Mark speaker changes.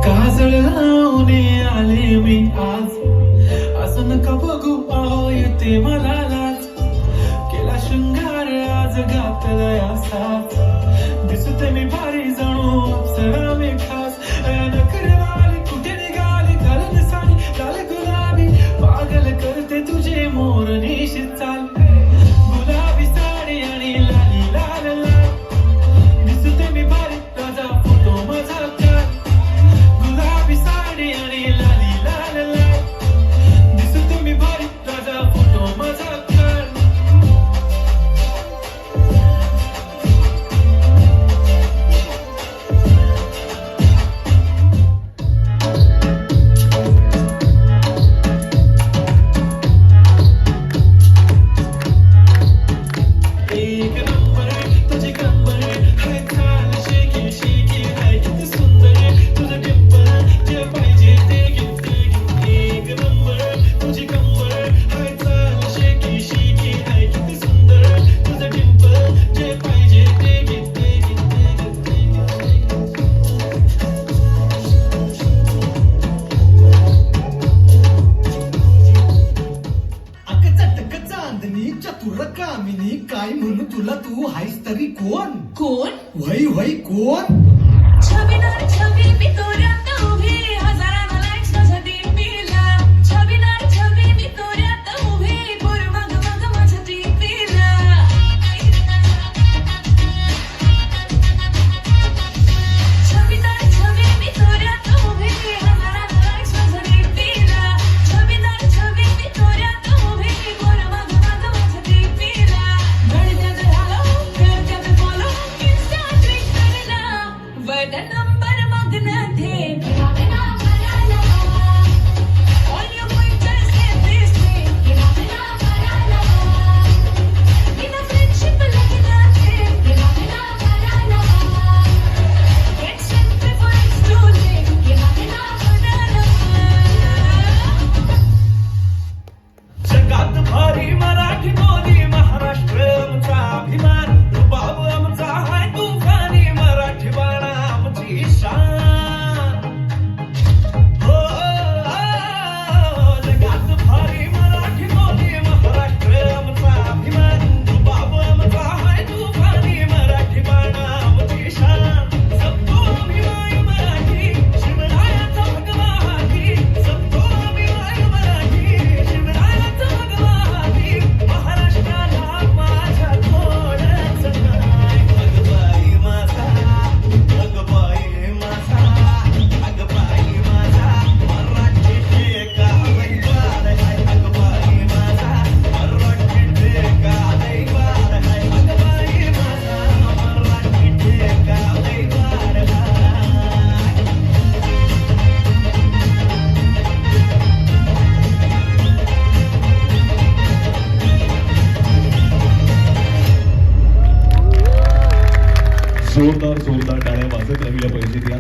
Speaker 1: काजळ लावून आले मी आज, असं नका बघू अहो येते मला लाज. केला शृंगार आज घातलाय असाच, दिसते मी भारी जणू अप्सरा मी खास. नखरेवाली कुठे निघाली घालून साडी लाल गुलाबी, पागल करते तुझे मोरनीशी चाल. गुलाबी साडी आणि लाली लाल लाल, दिसते मी भारी ताजा फोटो माझा काढ. गुलाबी साडी आणि लाली लाल लाल, दिसते मी भारी ताजा फोटो माझा काढ. एक नंबर तुझी कंबर हाय, चाल शेकी शेकी हाय, किती सुंदर तुझं डिंपल, जे पाहिजे ते घेते. एक नंबर तुझी कंबर हाय, चाल शेकी शेकी हाय, किती सुंदर तुझं डिंपल, जे पाहिजे ते घेते.
Speaker 2: अकचटक चांदणी चतुर कामिनी, काय म्हणू तुला तू हायस तरी कोण?
Speaker 3: कोण?
Speaker 2: वै वै कोण?
Speaker 3: छबीदार छबी मी तोऱ्यात उभी, हजारांना लाईक्स माझ्या डीपीला. छबीदार छबी मी तोऱ्यात उभी, पोर मग मग माझ्या डीपीला. छबीदार छबी मी तोऱ्यात उभी, हजारांना लाईक्स माझ्या डीपीला. छबीदार छबी मी तोऱ्यात उभी, पोर मग मग माझ्या डीपीला. गणितात झालो, करतात फॉलो, इन्स्टा ट्विटरला.
Speaker 4: जोरदार जोरदार टाळ्या वाजत राहिल्या पाहिजेत या